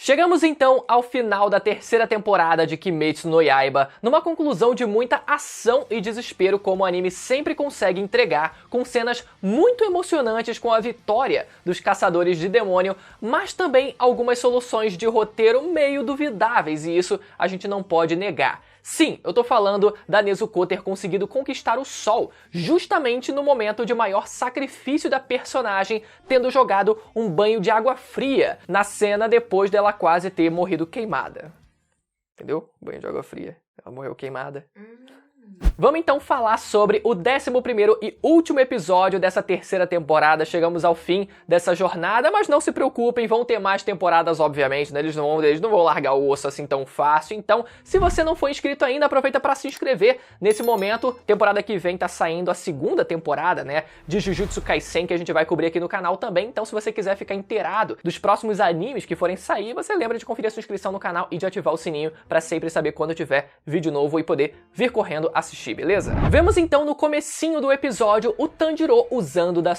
Chegamos então ao final da terceira temporada de Kimetsu no Yaiba, numa conclusão de muita ação e desespero como o anime sempre consegue entregar, com cenas muito emocionantes com a vitória dos caçadores de demônio, mas também algumas soluções de roteiro meio duvidáveis, e isso a gente não pode negar. Sim, eu tô falando da Nezuko ter conseguido conquistar o sol, justamente no momento de maior sacrifício da personagem, tendo jogado um banho de água fria na cena depois dela quase ter morrido queimada. Entendeu? Banho de água fria. Ela morreu queimada. Vamos então falar sobre o 11º e último episódio dessa terceira temporada. Chegamos ao fim dessa jornada, mas não se preocupem, vão ter mais temporadas, obviamente, né? Eles não vão largar o osso assim tão fácil. Então, se você não for inscrito ainda, aproveita para se inscrever nesse momento. Temporada que vem tá saindo a segunda temporada, né, de Jujutsu Kaisen, que a gente vai cobrir aqui no canal também. Então, se você quiser ficar inteirado dos próximos animes que forem sair, você lembra de conferir a sua inscrição no canal e de ativar o sininho para sempre saber quando tiver vídeo novo e poder vir correndo assistir, beleza? Vemos então no comecinho do episódio o Tanjiro usando da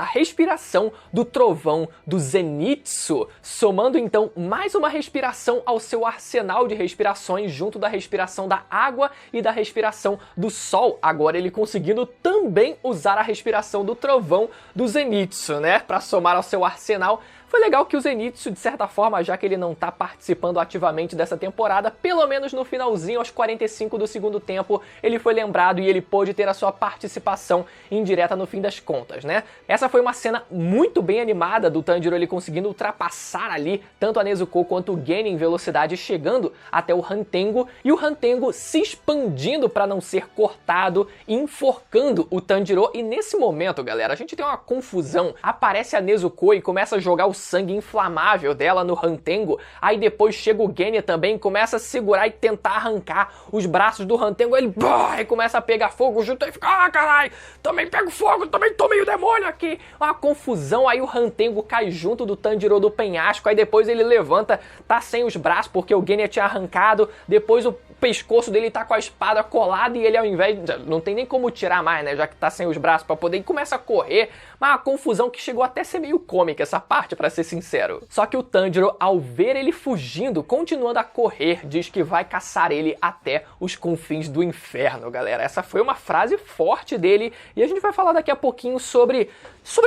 respiração do trovão do Zenitsu, somando então mais uma respiração ao seu arsenal de respirações junto da respiração da água e da respiração do sol. Agora ele conseguindo também usar a respiração do trovão do Zenitsu, né, para somar ao seu arsenal. Foi legal que o Zenitsu, de certa forma, já que ele não tá participando ativamente dessa temporada, pelo menos no finalzinho, aos 45 do segundo tempo, ele foi lembrado e ele pôde ter a sua participação indireta no fim das contas, né? Essa foi uma cena muito bem animada do Tanjiro, ele conseguindo ultrapassar ali tanto a Nezuko quanto o Genin em velocidade, chegando até o Hantengo, e o Hantengo se expandindo para não ser cortado, enforcando o Tanjiro. E nesse momento, galera, a gente tem uma confusão. Aparece a Nezuko e começa a jogar o sangue inflamável dela no Hantengo, aí depois chega o Genin também, começa a segurar e tentar arrancar os braços do Hantengo, ele e começa a pegar fogo junto e fica, caralho, também pego fogo, também tomei o demônio aqui, uma confusão. Aí o Hantengo cai junto do Tanjiro do penhasco, aí depois ele levanta, tá sem os braços porque o Genin tinha arrancado, depois o pescoço dele tá com a espada colada e ele, ao invés de, não tem nem como tirar mais, né, já que tá sem os braços pra poder, e começa a correr, mas uma confusão que chegou até a ser meio cômica essa parte, pra ser sincero. Só que o Tanjiro, ao ver ele fugindo, continuando a correr, diz que vai caçar ele até os confins do inferno, galera. Essa foi uma frase forte dele, e a gente vai falar daqui a pouquinho sobre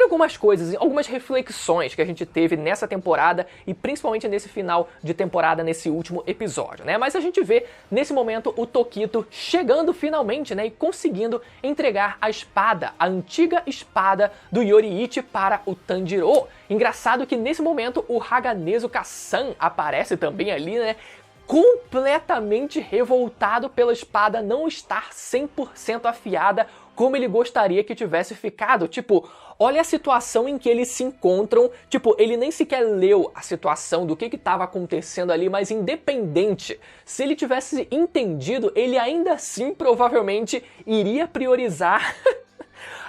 algumas coisas, algumas reflexões que a gente teve nessa temporada, e principalmente nesse final de temporada, nesse último episódio, né? Mas a gente vê, nesse momento, o Tokito chegando finalmente, né, e conseguindo entregar a espada, a antiga espada do Yoriichi para o Tanjiro. Engraçado que nesse momento o Haganezuka-san aparece também ali, né, completamente revoltado pela espada não estar 100% afiada como ele gostaria que tivesse ficado. Tipo, olha a situação em que eles se encontram, tipo, ele nem sequer leu a situação do que estava acontecendo ali, mas independente, se ele tivesse entendido, ele ainda assim provavelmente iria priorizar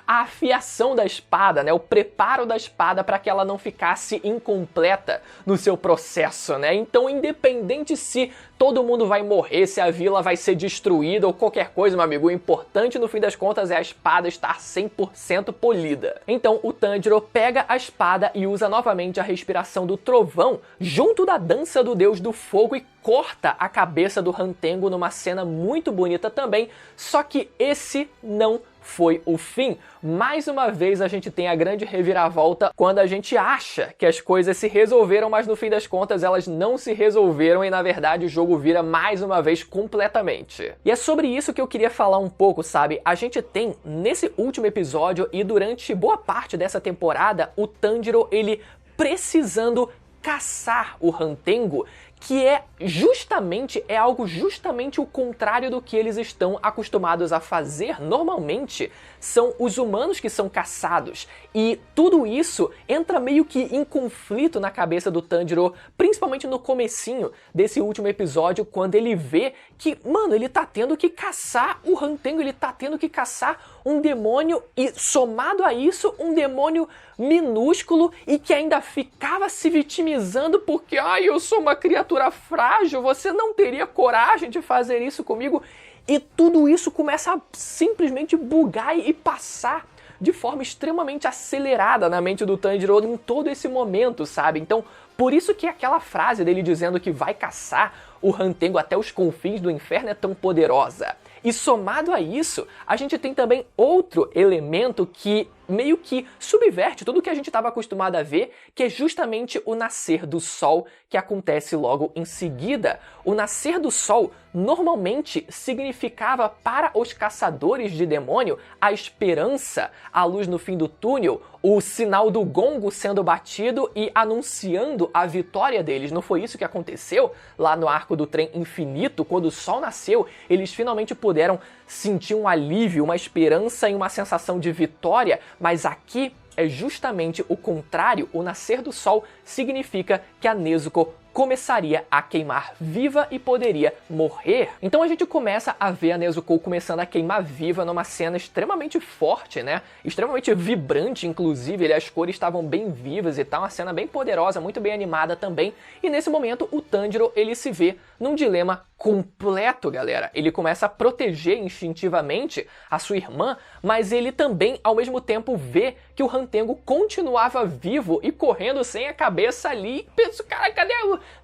a afiação da espada, né, o preparo da espada para que ela não ficasse incompleta no seu processo, né? Então, independente se todo mundo vai morrer, se a vila vai ser destruída ou qualquer coisa, meu amigo, o importante no fim das contas é a espada estar 100% polida. Então, o Tanjiro pega a espada e usa novamente a respiração do trovão junto da dança do deus do fogo e corta a cabeça do Hantengo numa cena muito bonita também, só que esse não foi o fim. Mais uma vez a gente tem a grande reviravolta quando a gente acha que as coisas se resolveram, mas no fim das contas elas não se resolveram e na verdade o jogo vira mais uma vez completamente. E é sobre isso que eu queria falar um pouco, sabe? A gente tem nesse último episódio e durante boa parte dessa temporada o Tanjiro ele precisando caçar o Hantengo, que é algo justamente o contrário do que eles estão acostumados a fazer. Normalmente são os humanos que são caçados, e tudo isso entra meio que em conflito na cabeça do Tanjiro, principalmente no comecinho desse último episódio, quando ele vê que, mano, ele tá tendo que caçar o Hantengo, ele tá tendo que caçar um demônio, e somado a isso, um demônio minúsculo e que ainda ficava se vitimizando porque, ai, eu sou uma criatura frágil, você não teria coragem de fazer isso comigo. E tudo isso começa a simplesmente bugar e passar de forma extremamente acelerada na mente do Tanjiro em todo esse momento, sabe? Então, Por isso que aquela frase dele dizendo que vai caçar o Rantengo até os confins do inferno é tão poderosa. E somado a isso, a gente tem também outro elemento que meio que subverte tudo que a gente estava acostumado a ver, que é justamente o nascer do sol, que acontece logo em seguida. O nascer do sol normalmente significava para os caçadores de demônio a esperança, a luz no fim do túnel, o sinal do gongo sendo batido e anunciando a vitória deles. Não foi isso que aconteceu lá no Arco do Trem Infinito? Quando o sol nasceu, eles finalmente puderam sentir um alívio, uma esperança e uma sensação de vitória, mas aqui é justamente o contrário. O nascer do sol significa que a Nezuko começaria a queimar viva e poderia morrer. Então a gente começa a ver a Nezuko começando a queimar viva numa cena extremamente forte, né? Extremamente vibrante, inclusive, as cores estavam bem vivas e tal, uma cena bem poderosa, muito bem animada também. E nesse momento o Tanjiro, ele se vê num dilema completo, galera. Ele começa a proteger instintivamente a sua irmã, mas ele também, ao mesmo tempo, vê que o Rantengo continuava vivo e correndo sem a cabeça ali. E pensa, cara, cadê?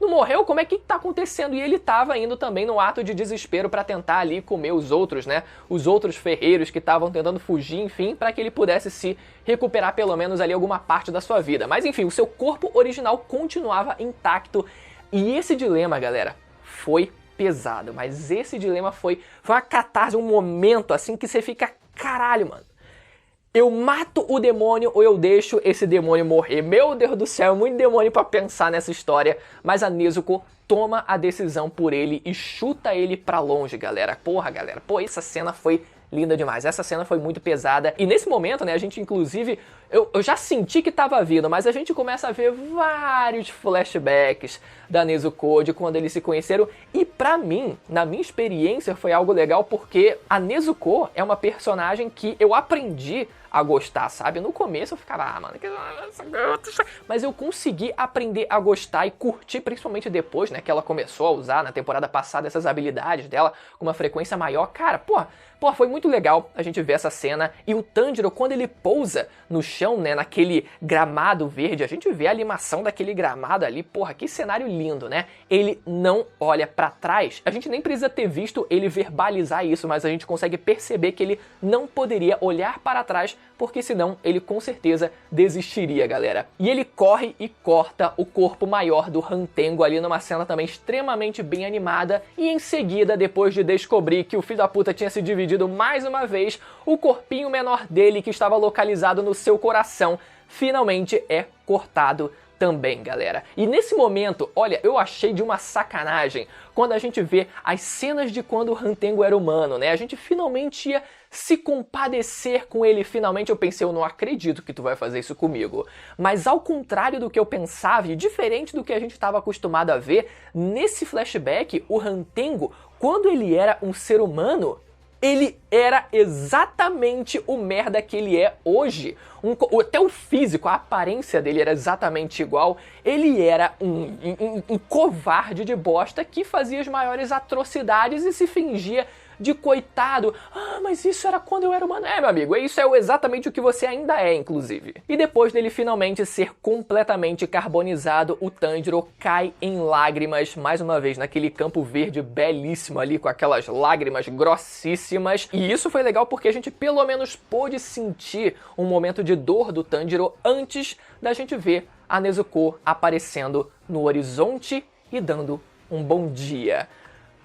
Não morreu? Como é que tá acontecendo? E ele tava indo também no ato de desespero para tentar ali comer os outros, né? Os outros ferreiros que estavam tentando fugir, enfim, para que ele pudesse se recuperar pelo menos ali alguma parte da sua vida. Mas enfim, o seu corpo original continuava intacto. E esse dilema, galera, foi pesado, mas esse dilema foi uma catarse, um momento assim que você fica, caralho, mano. Eu mato o demônio ou eu deixo esse demônio morrer? Meu Deus do céu, muito demônio pra pensar nessa história, mas a Nezuko toma a decisão por ele e chuta ele pra longe, galera. Porra, galera, pô, essa cena foi linda demais. Essa cena foi muito pesada. E nesse momento, né, a gente inclusive... Eu já senti que tava vindo, mas a gente começa a ver vários flashbacks da Nezuko, de quando eles se conheceram. E pra mim, na minha experiência, foi algo legal porque a Nezuko é uma personagem que eu aprendi a gostar, sabe? No começo eu ficava, mano, mas eu consegui aprender a gostar e curtir, principalmente depois, né, que ela começou a usar na temporada passada essas habilidades dela com uma frequência maior. Cara, pô, foi muito legal a gente ver essa cena. E o Tanjiro, quando ele pousa no chão, né, naquele gramado verde, a gente vê a animação daquele gramado ali, porra, que cenário lindo, né? Ele não olha pra trás. A gente nem precisa ter visto ele verbalizar isso, mas a gente consegue perceber que ele não poderia olhar para trás, porque senão ele com certeza desistiria, galera. E ele corre e corta o corpo maior do Rantengo ali numa cena também extremamente bem animada. E em seguida, depois de descobrir que o filho da puta tinha se dividido mais uma vez, o corpinho menor dele, que estava localizado no seu coração, finalmente é cortado também, galera. E nesse momento, olha, eu achei de uma sacanagem quando a gente vê as cenas de quando o Rantengo era humano, né? A gente finalmente ia se compadecer com ele, finalmente. Eu pensei, eu não acredito que tu vai fazer isso comigo. Mas ao contrário do que eu pensava e diferente do que a gente estava acostumado a ver, nesse flashback, o Rantengo, quando ele era um ser humano, ele era exatamente o merda que ele é hoje. Até o físico, a aparência dele era exatamente igual. Ele era um covarde de bosta que fazia as maiores atrocidades e se fingia de coitado. Ah, mas isso era quando eu era humano. É, meu amigo, isso é exatamente o que você ainda é, inclusive. E depois dele finalmente ser completamente carbonizado, o Tanjiro cai em lágrimas, mais uma vez, naquele campo verde belíssimo ali, com aquelas lágrimas grossíssimas. E isso foi legal porque a gente pelo menos pôde sentir um momento de dor do Tanjiro antes da gente ver a Nezuko aparecendo no horizonte e dando um bom dia.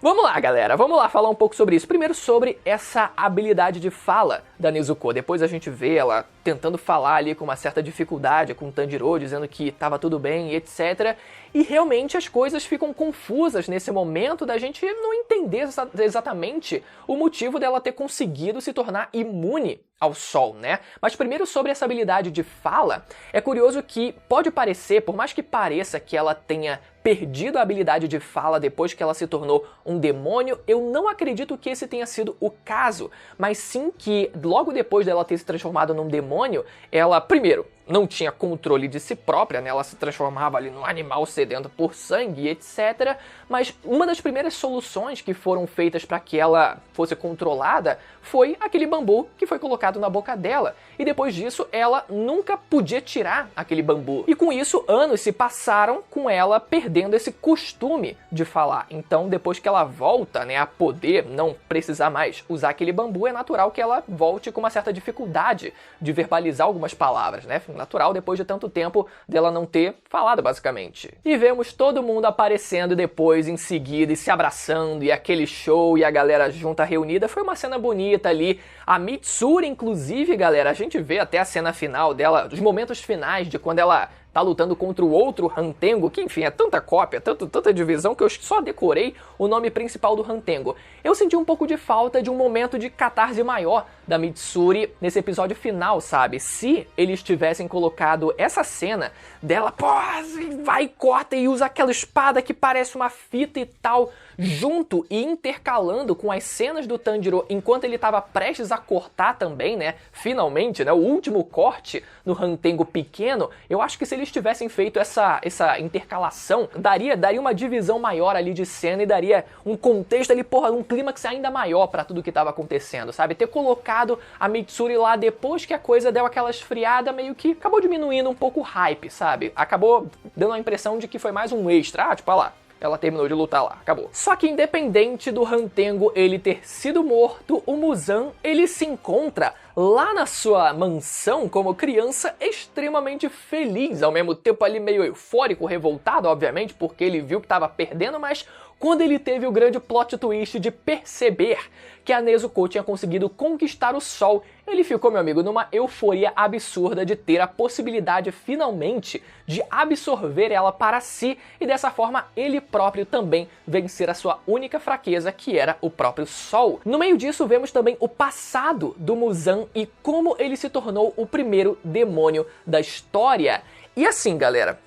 Vamos lá, galera, vamos lá falar um pouco sobre isso. Primeiro sobre essa habilidade de fala da Nezuko. Depois a gente vê ela tentando falar ali com uma certa dificuldade com o Tanjiro, dizendo que tava tudo bem e etc. E realmente as coisas ficam confusas nesse momento da gente não entender exatamente o motivo dela ter conseguido se tornar imune ao sol, né? Mas primeiro sobre essa habilidade de fala, é curioso que pode parecer, por mais que pareça que ela tenha perdido a habilidade de fala depois que ela se tornou um demônio, eu não acredito que esse tenha sido o caso, mas sim que logo depois dela ter se transformado num demônio, ela, primeiro, não tinha controle de si própria, né? Ela se transformava ali num animal sedento por sangue, etc. Mas uma das primeiras soluções que foram feitas para que ela fosse controlada foi aquele bambu que foi colocado na boca dela. E depois disso, ela nunca podia tirar aquele bambu. E com isso, anos se passaram com ela perdendo esse costume de falar. Então, depois que ela volta, né, a poder não precisar mais usar aquele bambu, é natural que ela volte com uma certa dificuldade de verbalizar algumas palavras, né? Natural depois de tanto tempo dela não ter falado, basicamente. E vemos todo mundo aparecendo depois, em seguida, e se abraçando, e aquele show, e a galera junta reunida. Foi uma cena bonita ali. A Mitsuri, inclusive, galera, a gente vê até a cena final dela, os momentos finais de quando ela tá lutando contra o outro Hantengo, que enfim, é tanta cópia, tanta divisão, que eu só decorei o nome principal do Hantengo. Eu senti um pouco de falta de um momento de catarse maior da Mitsuri nesse episódio final, sabe? Se eles tivessem colocado essa cena dela, pô, vai, corta e usa aquela espada que parece uma fita e tal, junto e intercalando com as cenas do Tanjiro enquanto ele estava prestes a cortar também, né? Finalmente, né? O último corte no Hantengo pequeno, eu acho que se eles tivessem feito essa intercalação, daria uma divisão maior ali de cena e daria um contexto ali, porra, um clímax ainda maior pra tudo que tava acontecendo, sabe? Ter colocado a Mitsuri lá depois que a coisa deu aquela esfriada, meio que acabou diminuindo um pouco o hype, sabe? Acabou dando a impressão de que foi mais um extra, tipo, olha lá, ela terminou de lutar lá, acabou. Só que independente do Hantengo ele ter sido morto, o Muzan, ele se encontra lá na sua mansão como criança extremamente feliz, ao mesmo tempo ali meio eufórico, revoltado, obviamente, porque ele viu que estava perdendo, mas quando ele teve o grande plot twist de perceber que a Nezuko tinha conseguido conquistar o sol, ele ficou, meu amigo, numa euforia absurda de ter a possibilidade, finalmente, de absorver ela para si e dessa forma ele próprio também vencer a sua única fraqueza, que era o próprio sol. No meio disso, vemos também o passado do Muzan e como ele se tornou o primeiro demônio da história. E assim, galera,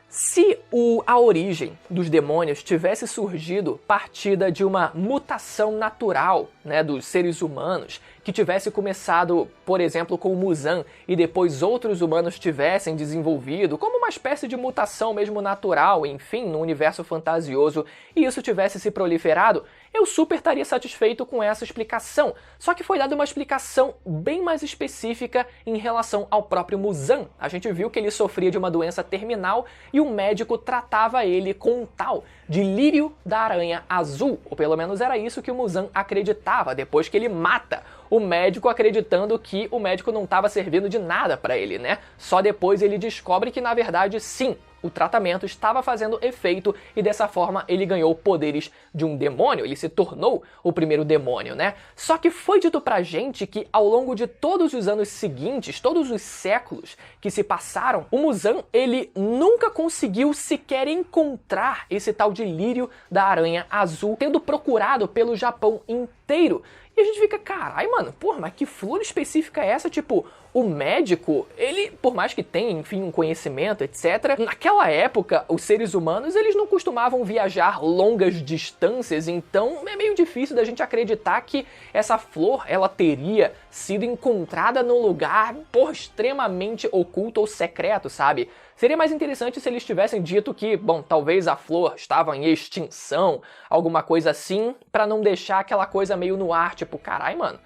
se a origem dos demônios tivesse surgido partida de uma mutação natural, né, dos seres humanos, que tivesse começado, por exemplo, com o Muzan e depois outros humanos tivessem desenvolvido como uma espécie de mutação mesmo natural, enfim, no universo fantasioso, e isso tivesse se proliferado, eu super estaria satisfeito com essa explicação. Só que foi dada uma explicação bem mais específica em relação ao próprio Muzan. A gente viu que ele sofria de uma doença terminal e o médico tratava ele com um tal de lírio da aranha azul, ou pelo menos era isso que o Muzan acreditava, depois que ele mata o médico acreditando que o médico não estava servindo de nada para ele, né? Só depois ele descobre que na verdade sim, o tratamento estava fazendo efeito e dessa forma ele ganhou poderes de um demônio, ele se tornou o primeiro demônio, né? Só que foi dito pra gente que ao longo de todos os anos seguintes, todos os séculos que se passaram, o Muzan, ele nunca conseguiu sequer encontrar esse tal de lírio da aranha azul, tendo procurado pelo Japão inteiro. E a gente fica, carai, mano, porra, mas que flor específica é essa? Tipo, o médico, ele, por mais que tenha, enfim, um conhecimento, etc., naquela época, os seres humanos, eles não costumavam viajar longas distâncias, então é meio difícil da gente acreditar que essa flor, ela teria sido encontrada num lugar, porra, extremamente oculto ou secreto, sabe? Seria mais interessante se eles tivessem dito que, bom, talvez a flor estava em extinção, alguma coisa assim, pra não deixar aquela coisa meio no ar, tipo, carai, mano,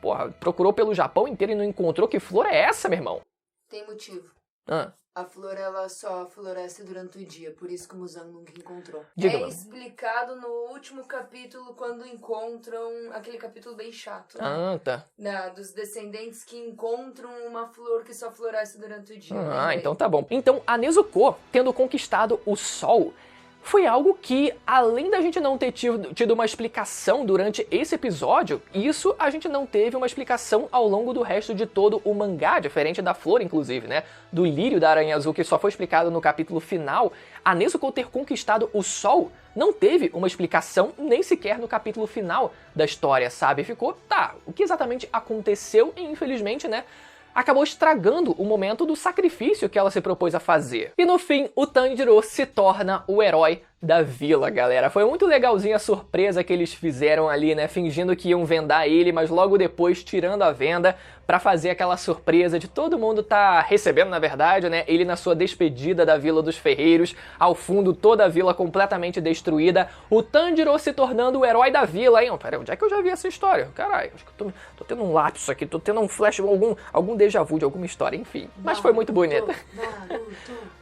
porra, procurou pelo Japão inteiro e não encontrou, que flor é essa, meu irmão? Tem motivo. Ah. A flor, ela só floresce durante o dia, por isso que o Muzan nunca encontrou. Diga-me. É explicado no último capítulo, quando encontram aquele capítulo bem chato, né? Ah, tá. Dos descendentes que encontram uma flor que só floresce durante o dia. Ah, então tá bom. Então, a Nezuko, tendo conquistado o sol, foi algo que, além da gente não ter tido uma explicação durante esse episódio, isso a gente não teve uma explicação ao longo do resto de todo o mangá, diferente da flor, inclusive, né? Do lírio da aranha azul, que só foi explicado no capítulo final. A Nezuko ter conquistado o sol não teve uma explicação nem sequer no capítulo final da história, sabe? Ficou, tá, o que exatamente aconteceu e, infelizmente, né, acabou estragando o momento do sacrifício que ela se propôs a fazer. E no fim, o Tanjiro se torna o herói da vila, galera. Foi muito legalzinha a surpresa que eles fizeram ali, né? Fingindo que iam vendar ele, mas logo depois tirando a venda pra fazer aquela surpresa de todo mundo tá recebendo, na verdade, né? Ele na sua despedida da Vila dos Ferreiros, ao fundo toda a vila completamente destruída, o Tanjiro se tornando o herói da vila, hein? Pera, onde é que eu já vi essa história? Caralho, acho que eu tô tendo um lapso aqui, tô tendo um flash, algum déjà vu de alguma história, enfim. Mas foi muito bonita.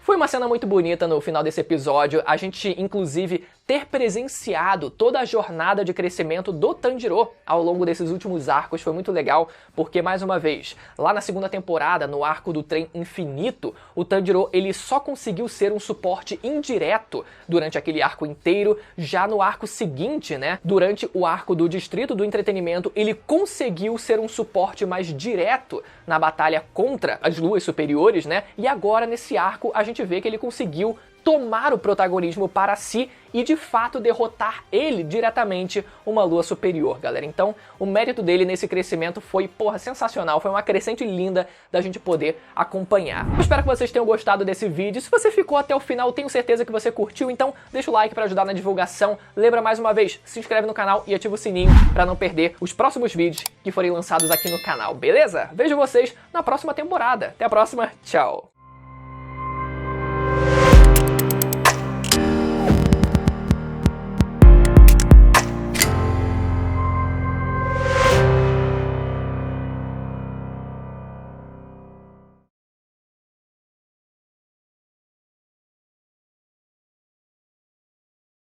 Foi uma cena muito bonita no final desse episódio, a gente inclusive ter presenciado toda a jornada de crescimento do Tanjiro ao longo desses últimos arcos foi muito legal, porque mais uma vez, lá na segunda temporada, no arco do Trem Infinito, o Tanjiro ele só conseguiu ser um suporte indireto durante aquele arco inteiro, já no arco seguinte, né, durante o arco do Distrito do Entretenimento, ele conseguiu ser um suporte mais direto na batalha contra as Luas Superiores, né, e agora nesse arco a gente vê que ele conseguiu tomar o protagonismo para si e de fato derrotar ele diretamente uma lua superior, galera. Então o mérito dele nesse crescimento foi, porra, sensacional, foi uma crescente linda da gente poder acompanhar. Eu espero que vocês tenham gostado desse vídeo. Se você ficou até o final, tenho certeza que você curtiu, então deixa o like para ajudar na divulgação. Lembra mais uma vez, se inscreve no canal e ativa o sininho para não perder os próximos vídeos que forem lançados aqui no canal, beleza? Vejo vocês na próxima temporada. Até a próxima, tchau!